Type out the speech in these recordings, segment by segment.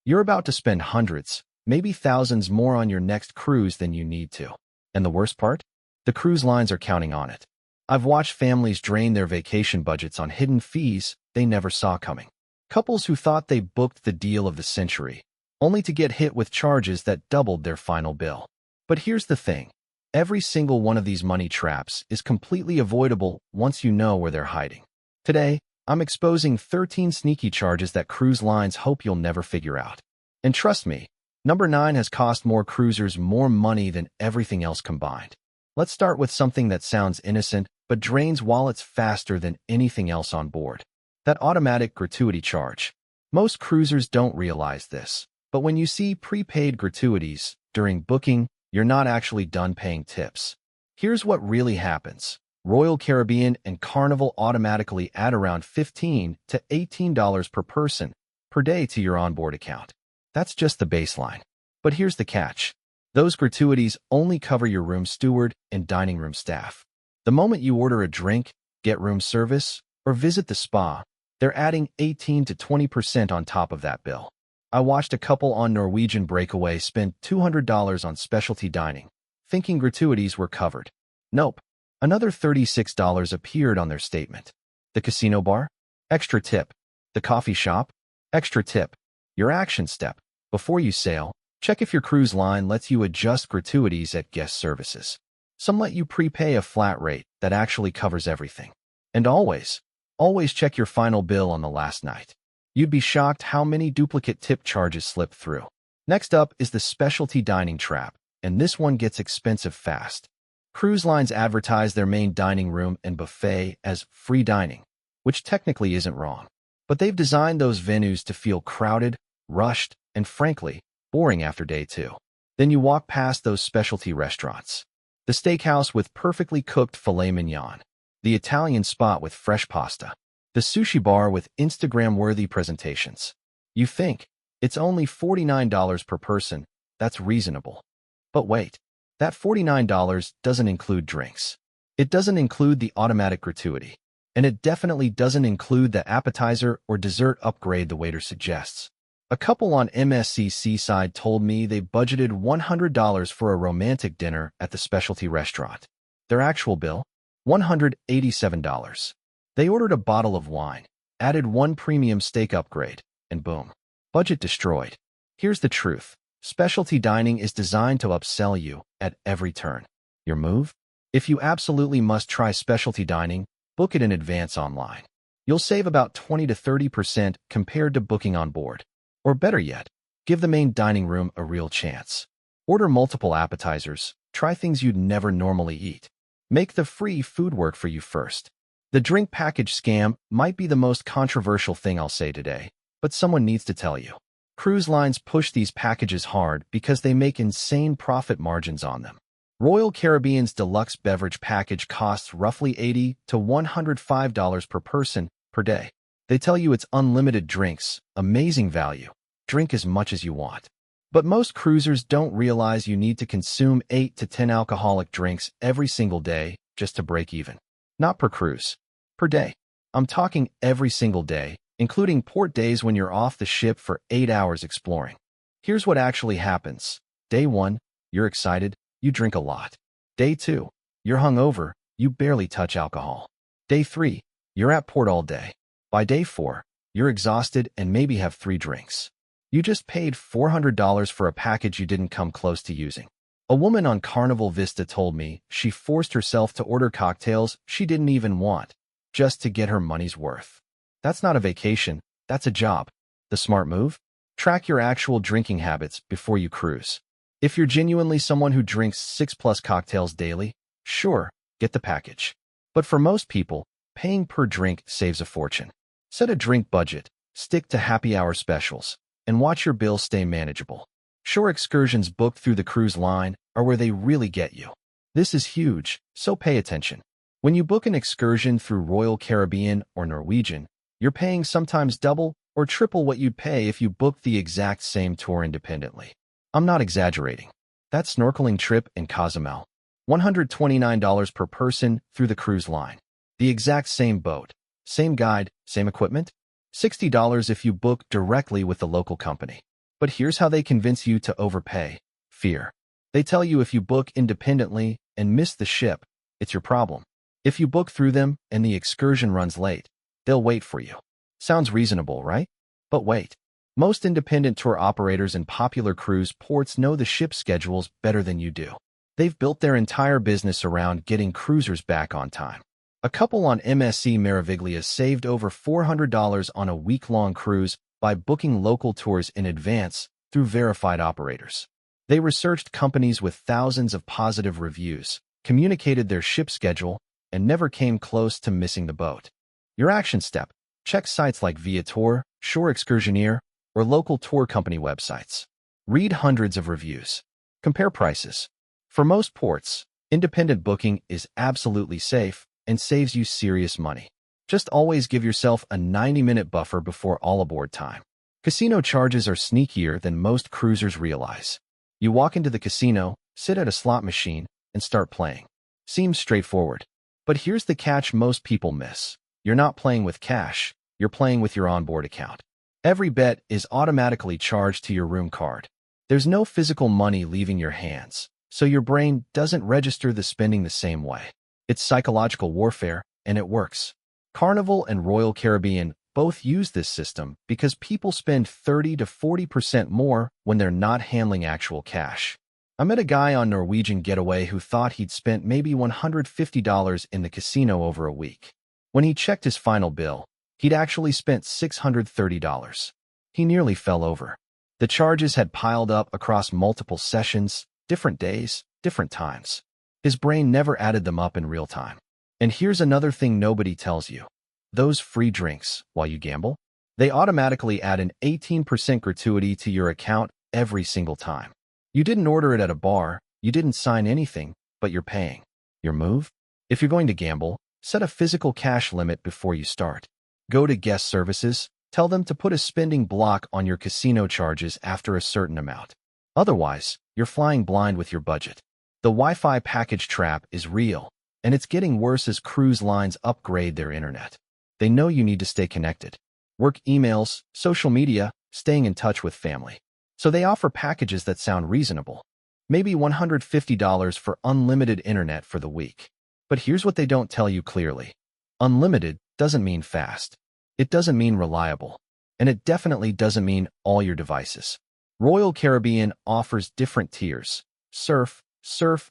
You're about to spend hundreds, maybe thousands more on your next cruise than you need to. And the worst part? The cruise lines are counting on it. I've watched families drain their vacation budgets on hidden fees they never saw coming. Couples who thought they booked the deal of the century, only to get hit with charges that doubled their final bill. But here's the thing. Every single one of these money traps is completely avoidable once you know where they're hiding. Today, I'm exposing 13 sneaky charges that cruise lines hope you'll never figure out. And trust me, number 9 has cost more cruisers more money than everything else combined. Let's start with something that sounds innocent but drains wallets faster than anything else on board. That automatic gratuity charge. Most cruisers don't realize this, but when you see prepaid gratuities during booking, you're not actually done paying tips. Here's what really happens. Royal Caribbean and Carnival automatically add around $15 to $18 per person per day to your onboard account. That's just the baseline. But here's the catch. Those gratuities only cover your room steward and dining room staff. The moment you order a drink, get room service, or visit the spa, they're adding 18 to 20% on top of that bill. I watched a couple on Norwegian breakaway spend $200 on specialty dining, thinking gratuities were covered. Nope. Another $36 appeared on their statement. The casino bar? Extra tip. The coffee shop? Extra tip. Your action step. Before you sail, check if your cruise line lets you adjust gratuities at guest services. Some let you prepay a flat rate that actually covers everything. And always check your final bill on the last night. You'd be shocked how many duplicate tip charges slip through. Next up is the specialty dining trap, and this one gets expensive fast. Cruise lines advertise their main dining room and buffet as free dining, which technically isn't wrong. But they've designed those venues to feel crowded, rushed, and frankly, boring after day 2. Then you walk past those specialty restaurants. The steakhouse with perfectly cooked filet mignon. The Italian spot with fresh pasta. The sushi bar with Instagram-worthy presentations. You think, it's only $49 per person, that's reasonable. But wait, that $49 doesn't include drinks. It doesn't include the automatic gratuity. And it definitely doesn't include the appetizer or dessert upgrade the waiter suggests. A couple on MSC Seaside told me they budgeted $100 for a romantic dinner at the specialty restaurant. Their actual bill? $187. They ordered a bottle of wine, added one premium steak upgrade, and boom. Budget destroyed. Here's the truth. Specialty dining is designed to upsell you at every turn. Your move? If you absolutely must try specialty dining, book it in advance online. You'll save about 20 to 30% compared to booking on board. Or better yet, give the main dining room a real chance. Order multiple appetizers, try things you'd never normally eat. Make the free food work for you first. The drink package scam might be the most controversial thing I'll say today, but someone needs to tell you. Cruise lines push these packages hard because they make insane profit margins on them. Royal Caribbean's deluxe beverage package costs roughly $80 to $105 per person per day. They tell you it's unlimited drinks, amazing value. Drink as much as you want. But most cruisers don't realize you need to consume 8 to 10 alcoholic drinks every single day just to break even. Not per cruise. Per day. I'm talking every single day, including port days when you're off the ship for 8 hours exploring. Here's what actually happens. Day 1, you're excited, you drink a lot. Day 2, you're hungover, you barely touch alcohol. Day 3, you're at port all day. By day 4, you're exhausted and maybe have 3 drinks. You just paid $400 for a package you didn't come close to using. A woman on Carnival Vista told me she forced herself to order cocktails she didn't even want, just to get her money's worth. That's not a vacation, that's a job. The smart move? Track your actual drinking habits before you cruise. If you're genuinely someone who drinks 6+ cocktails daily, sure, get the package. But for most people, paying per drink saves a fortune. Set a drink budget, stick to happy hour specials, and watch your bill stay manageable. Shore excursions booked through the cruise line are where they really get you. This is huge, so pay attention. When you book an excursion through Royal Caribbean or Norwegian, you're paying sometimes double or triple what you'd pay if you booked the exact same tour independently. I'm not exaggerating. That snorkeling trip in Cozumel, $129 per person through the cruise line. The exact same boat, same guide, same equipment, $60 if you book directly with the local company. But here's how they convince you to overpay. Fear. They tell you if you book independently and miss the ship, it's your problem. If you book through them and the excursion runs late, they'll wait for you. Sounds reasonable, right? But wait. Most independent tour operators and popular cruise ports know the ship schedules better than you do. They've built their entire business around getting cruisers back on time. A couple on MSC Meraviglia saved over $400 on a week-long cruise by booking local tours in advance through verified operators. They researched companies with thousands of positive reviews, communicated their ship schedule, and never came close to missing the boat. Your action step: check sites like Viator, Shore Excursioneer, or local tour company websites. Read hundreds of reviews. Compare prices. For most ports, independent booking is absolutely safe and saves you serious money. Just always give yourself a 90-minute buffer before all-aboard time. Casino charges are sneakier than most cruisers realize. You walk into the casino, sit at a slot machine, and start playing. Seems straightforward. But here's the catch most people miss. You're not playing with cash, you're playing with your onboard account. Every bet is automatically charged to your room card. There's no physical money leaving your hands, so your brain doesn't register the spending the same way. It's psychological warfare, and it works. Carnival and Royal Caribbean both use this system because people spend 30 to 40% more when they're not handling actual cash. I met a guy on Norwegian Getaway who thought he'd spent maybe $150 in the casino over a week. When he checked his final bill, he'd actually spent $630. He nearly fell over. The charges had piled up across multiple sessions, different days, different times. His brain never added them up in real time. And here's another thing nobody tells you. Those free drinks, while you gamble, they automatically add an 18% gratuity to your account every single time. You didn't order it at a bar, you didn't sign anything, but you're paying. Your move? If you're going to gamble, set a physical cash limit before you start. Go to guest services, tell them to put a spending block on your casino charges after a certain amount. Otherwise, you're flying blind with your budget. The Wi-Fi package trap is real, and it's getting worse as cruise lines upgrade their internet. They know you need to stay connected. Work emails, social media, staying in touch with family. So they offer packages that sound reasonable. Maybe $150 for unlimited internet for the week. But here's what they don't tell you clearly. Unlimited doesn't mean fast. It doesn't mean reliable. And it definitely doesn't mean all your devices. Royal Caribbean offers different tiers: surf,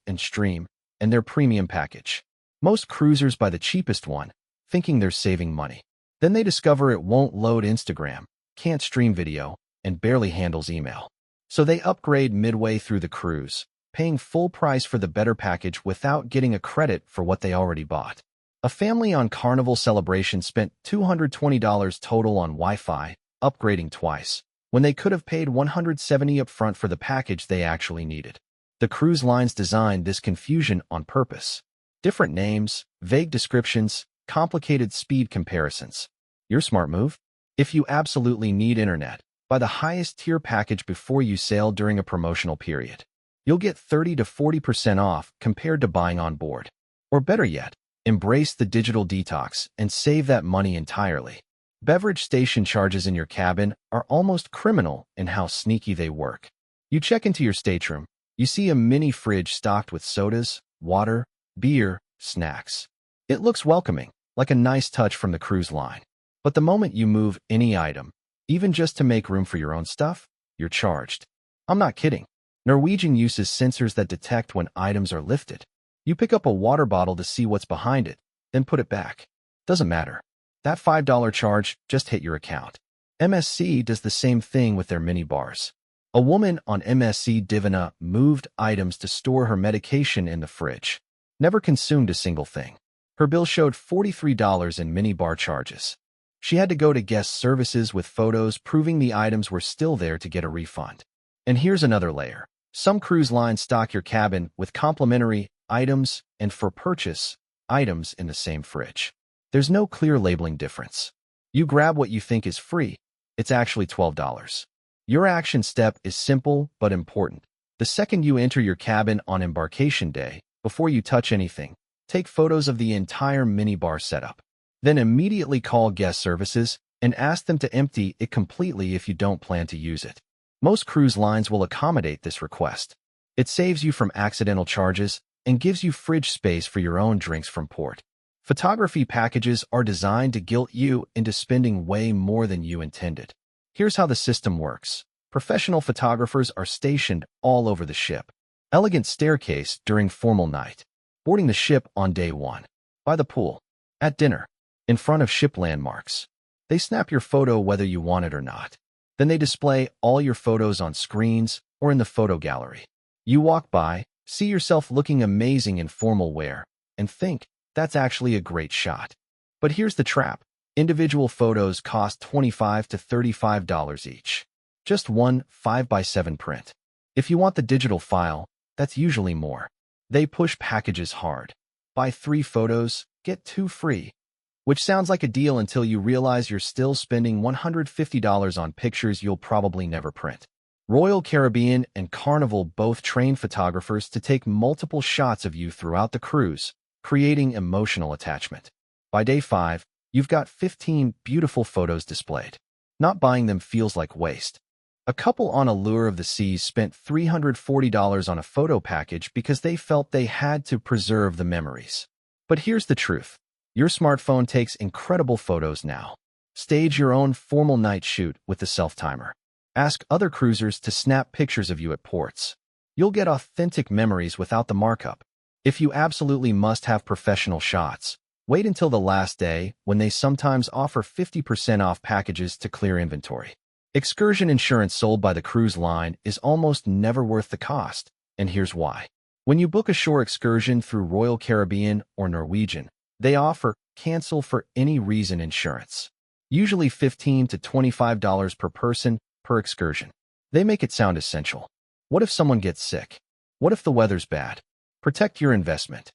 and stream, and their premium package. Most cruisers buy the cheapest one, thinking they're saving money. Then they discover it won't load Instagram, can't stream video, and barely handles email. So they upgrade midway through the cruise, paying full price for the better package without getting a credit for what they already bought. A family on Carnival Celebration spent $220 total on Wi-Fi, upgrading twice, when they could have paid $170 upfront for the package they actually needed. The cruise lines designed this confusion on purpose. Different names, vague descriptions, complicated speed comparisons. Your smart move? If you absolutely need internet, buy the highest tier package before you sail during a promotional period. You'll get 30 to 40% off compared to buying on board. Or better yet, embrace the digital detox and save that money entirely. Beverage station charges in your cabin are almost criminal in how sneaky they work. You check into your stateroom, you see a mini fridge stocked with sodas, water, beer, snacks. It looks welcoming, like a nice touch from the cruise line. But the moment you move any item, even just to make room for your own stuff, you're charged. I'm not kidding. Norwegian uses sensors that detect when items are lifted. You pick up a water bottle to see what's behind it, then put it back. Doesn't matter. That $5 charge just hit your account. MSC does the same thing with their mini bars. A woman on MSC Divina moved items to store her medication in the fridge. Never consumed a single thing. Her bill showed $43 in mini bar charges. She had to go to guest services with photos proving the items were still there to get a refund. And here's another layer. Some cruise lines stock your cabin with complimentary items and for purchase items in the same fridge. There's no clear labeling difference. You grab what you think is free, it's actually $12. Your action step is simple but important. The second you enter your cabin on embarkation day, before you touch anything, take photos of the entire minibar setup. Then immediately call guest services and ask them to empty it completely if you don't plan to use it. Most cruise lines will accommodate this request. It saves you from accidental charges and gives you fridge space for your own drinks from port. Photography packages are designed to guilt you into spending way more than you intended. Here's how the system works. Professional photographers are stationed all over the ship. Elegant staircase during formal night. Boarding the ship on day 1. By the pool. At dinner. In front of ship landmarks. They snap your photo whether you want it or not. Then they display all your photos on screens or in the photo gallery. You walk by, see yourself looking amazing in formal wear, and think, that's actually a great shot. But here's the trap. Individual photos cost $25 to $35 each. Just one 5x7 print. If you want the digital file, that's usually more. They push packages hard. Buy 3 photos, get 2 free. Which sounds like a deal until you realize you're still spending $150 on pictures you'll probably never print. Royal Caribbean and Carnival both train photographers to take multiple shots of you throughout the cruise, creating emotional attachment. By day 5, you've got 15 beautiful photos displayed. Not buying them feels like waste. A couple on Allure of the Seas spent $340 on a photo package because they felt they had to preserve the memories. But here's the truth. Your smartphone takes incredible photos now. Stage your own formal night shoot with the self-timer. Ask other cruisers to snap pictures of you at ports. You'll get authentic memories without the markup. If you absolutely must have professional shots, wait until the last day when they sometimes offer 50% off packages to clear inventory. Excursion insurance sold by the cruise line is almost never worth the cost, and here's why. When you book a shore excursion through Royal Caribbean or Norwegian, they offer cancel for any reason insurance. Usually $15 to $25 per person per excursion. They make it sound essential. What if someone gets sick? What if the weather's bad? Protect your investment.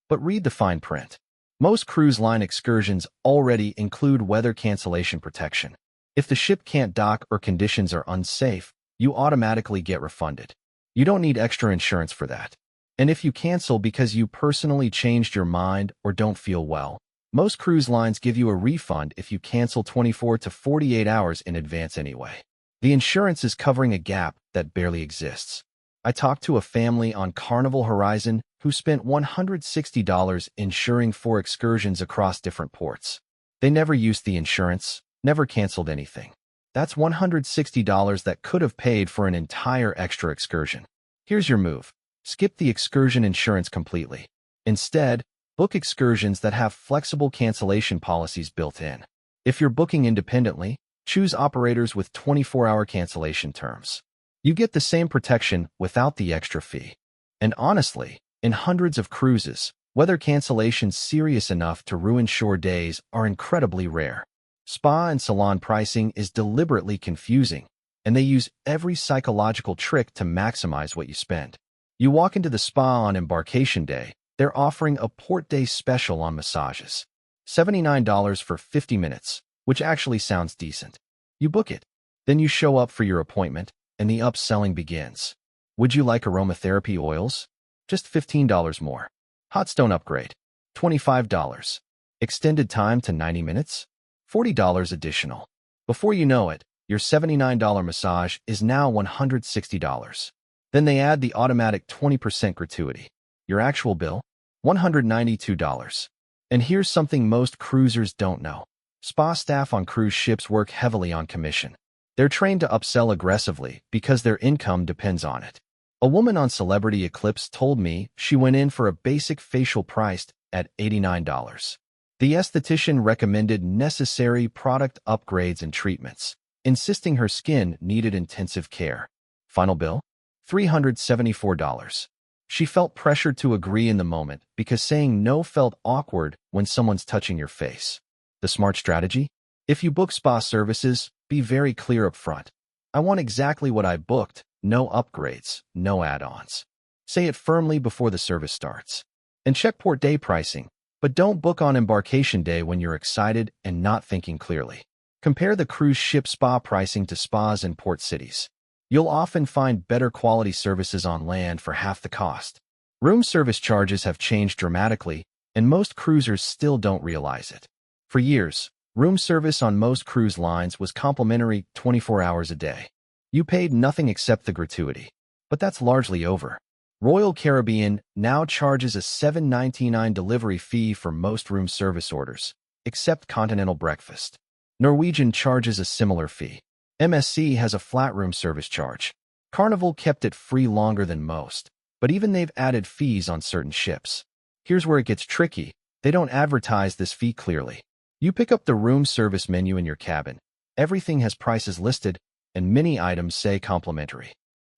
But read the fine print. Most cruise line excursions already include weather cancellation protection. If the ship can't dock or conditions are unsafe, you automatically get refunded. You don't need extra insurance for that. And if you cancel because you personally changed your mind or don't feel well, most cruise lines give you a refund if you cancel 24 to 48 hours in advance anyway. The insurance is covering a gap that barely exists. I talked to a family on Carnival Horizon who spent $160 insuring 4 excursions across different ports. They never used the insurance, never canceled anything. That's $160 that could have paid for an entire extra excursion. Here's your move. Skip the excursion insurance completely. Instead, book excursions that have flexible cancellation policies built in. If you're booking independently, choose operators with 24-hour cancellation terms. You get the same protection without the extra fee. And honestly, in hundreds of cruises, weather cancellations serious enough to ruin shore days are incredibly rare. Spa and salon pricing is deliberately confusing, and they use every psychological trick to maximize what you spend. You walk into the spa on embarkation day, they're offering a port day special on massages. $79 for 50 minutes, which actually sounds decent. You book it. Then you show up for your appointment, and the upselling begins. Would you like aromatherapy oils? Just $15 more. Hot stone upgrade. $25. Extended time to 90 minutes? $40 additional. Before you know it, your $79 massage is now $160. Then they add the automatic 20% gratuity. Your actual bill? $192. And here's something most cruisers don't know. Spa staff on cruise ships work heavily on commission. They're trained to upsell aggressively because their income depends on it. A woman on Celebrity Eclipse told me she went in for a basic facial priced at $89. The esthetician recommended necessary product upgrades and treatments, insisting her skin needed intensive care. Final bill? $374. She felt pressured to agree in the moment because saying no felt awkward when someone's touching your face. The smart strategy? If you book spa services, be very clear up front. I want exactly what I booked, no upgrades, no add-ons. Say it firmly before the service starts. And check port day pricing, but don't book on embarkation day when you're excited and not thinking clearly. Compare the cruise ship spa pricing to spas in port cities. You'll often find better quality services on land for half the cost. Room service charges have changed dramatically, and most cruisers still don't realize it. For years, room service on most cruise lines was complimentary 24 hours a day. You paid nothing except the gratuity. But that's largely over. Royal Caribbean now charges a $7.99 delivery fee for most room service orders, except continental breakfast. Norwegian charges a similar fee. MSC has a flat room service charge. Carnival kept it free longer than most, but even they've added fees on certain ships. Here's where it gets tricky. They don't advertise this fee clearly. You pick up the room service menu in your cabin. Everything has prices listed, and many items say complimentary.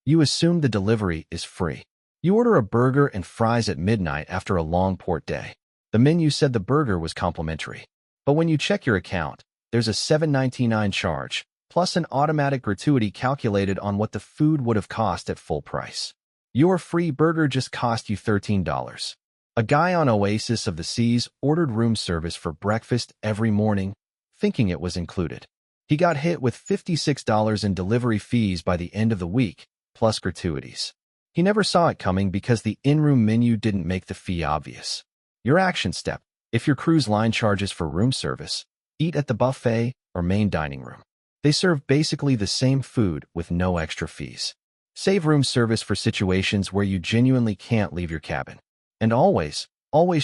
You assume the delivery is free. You order a burger and fries at midnight after a long port day. The menu said the burger was complimentary. But when you check your account, there's a $7.99 charge, plus an automatic gratuity calculated on what the food would have cost at full price. Your free burger just cost you $13. A guy on Oasis of the Seas ordered room service for breakfast every morning, thinking it was included. He got hit with $56 in delivery fees by the end of the week, plus gratuities. He never saw it coming because the in-room menu didn't make the fee obvious. Your action step: if your cruise line charges for room service, eat at the buffet or main dining room. They serve basically the same food with no extra fees. Save room service for situations where you genuinely can't leave your cabin. And always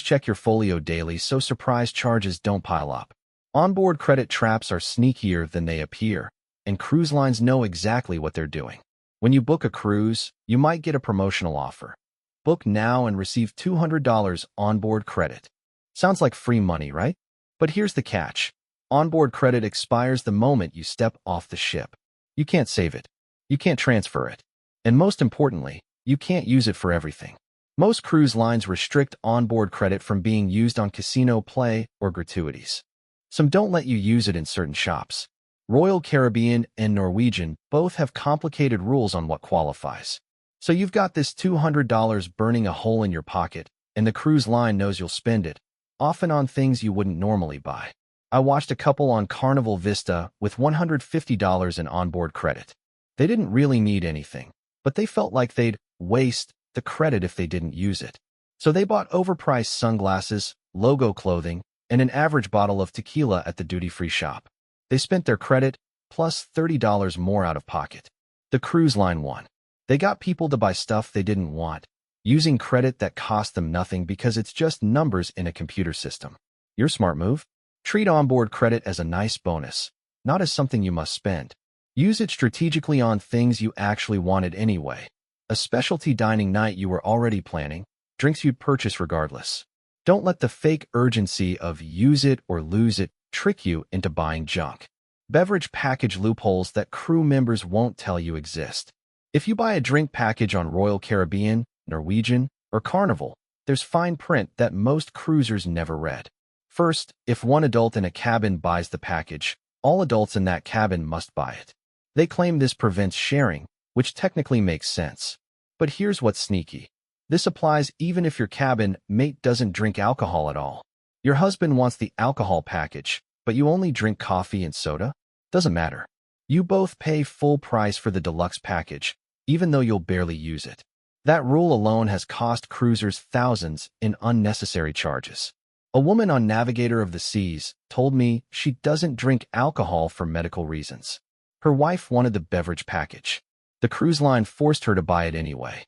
check your folio daily so surprise charges don't pile up. Onboard credit traps are sneakier than they appear, and cruise lines know exactly what they're doing. When you book a cruise, you might get a promotional offer. Book now and receive $200 onboard credit. Sounds like free money, right? But here's the catch. Onboard credit expires the moment you step off the ship. You can't save it. You can't transfer it. And most importantly, you can't use it for everything. Most cruise lines restrict onboard credit from being used on casino play or gratuities. Some don't let you use it in certain shops. Royal Caribbean and Norwegian both have complicated rules on what qualifies. So you've got this $200 burning a hole in your pocket, and the cruise line knows you'll spend it, often on things you wouldn't normally buy. I watched a couple on Carnival Vista with $150 in onboard credit. They didn't really need anything, but they felt like they'd waste the credit if they didn't use it. So they bought overpriced sunglasses, logo clothing, and an average bottle of tequila at the duty-free shop. They spent their credit plus $30 more out of pocket. The cruise line won. They got people to buy stuff they didn't want, using credit that cost them nothing because it's just numbers in a computer system. Your smart move? Treat onboard credit as a nice bonus, not as something you must spend. Use it strategically on things you actually wanted anyway. A specialty dining night you were already planning, drinks you'd purchase regardless. Don't let the fake urgency of use it or lose it trick you into buying junk. Beverage package loopholes that crew members won't tell you exist. If you buy a drink package on Royal Caribbean, Norwegian, or Carnival, there's fine print that most cruisers never read. First, if one adult in a cabin buys the package, all adults in that cabin must buy it. They claim this prevents sharing, which technically makes sense. But here's what's sneaky. This applies even if your cabin mate doesn't drink alcohol at all. Your husband wants the alcohol package, but you only drink coffee and soda? Doesn't matter. You both pay full price for the deluxe package, even though you'll barely use it. That rule alone has cost cruisers thousands in unnecessary charges. A woman on Navigator of the Seas told me she doesn't drink alcohol for medical reasons. Her wife wanted the beverage package. The cruise line forced her to buy it anyway.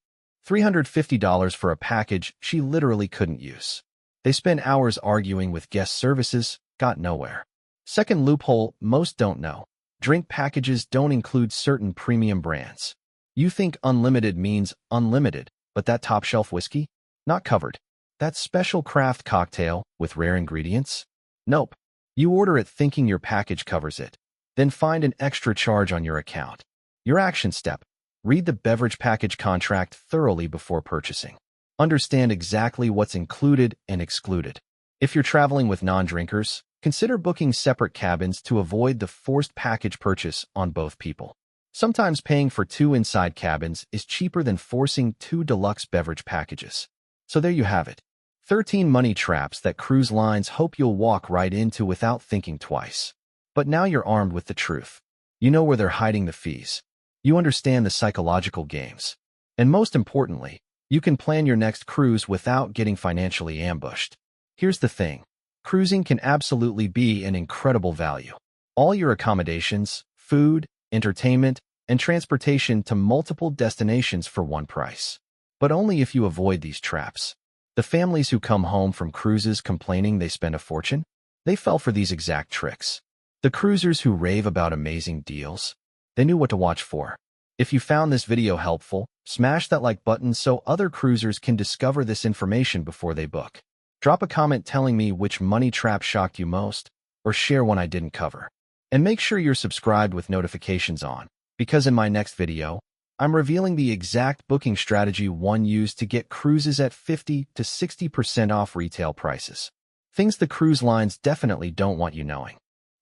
$350 for a package she literally couldn't use. They spent hours arguing with guest services, got nowhere. Second loophole most don't know. Drink packages don't include certain premium brands. You think unlimited means unlimited, but that top-shelf whiskey? Not covered. That special craft cocktail with rare ingredients? Nope. You order it thinking your package covers it. Then find an extra charge on your account. Your action step: read the beverage package contract thoroughly before purchasing. Understand exactly what's included and excluded. If you're traveling with non-drinkers, consider booking separate cabins to avoid the forced package purchase on both people. Sometimes paying for 2 inside cabins is cheaper than forcing 2 deluxe beverage packages. So there you have it. 13 money traps that cruise lines hope you'll walk right into without thinking twice. But now you're armed with the truth. You know where they're hiding the fees. You understand the psychological games. And most importantly, you can plan your next cruise without getting financially ambushed. Here's the thing. Cruising can absolutely be an incredible value. All your accommodations, food, entertainment, and transportation to multiple destinations for one price. But only if you avoid these traps. The families who come home from cruises complaining they spend a fortune, they fell for these exact tricks. The cruisers who rave about amazing deals, they knew what to watch for. If you found this video helpful, smash that like button so other cruisers can discover this information before they book. Drop a comment telling me which money trap shocked you most, or share one I didn't cover. And make sure you're subscribed with notifications on, because in my next video, I'm revealing the exact booking strategy one used to get cruises at 50 to 60% off retail prices. Things the cruise lines definitely don't want you knowing.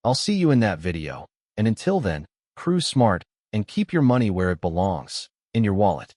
I'll see you in that video, and until then, cruise smart and keep your money where it belongs, in your wallet.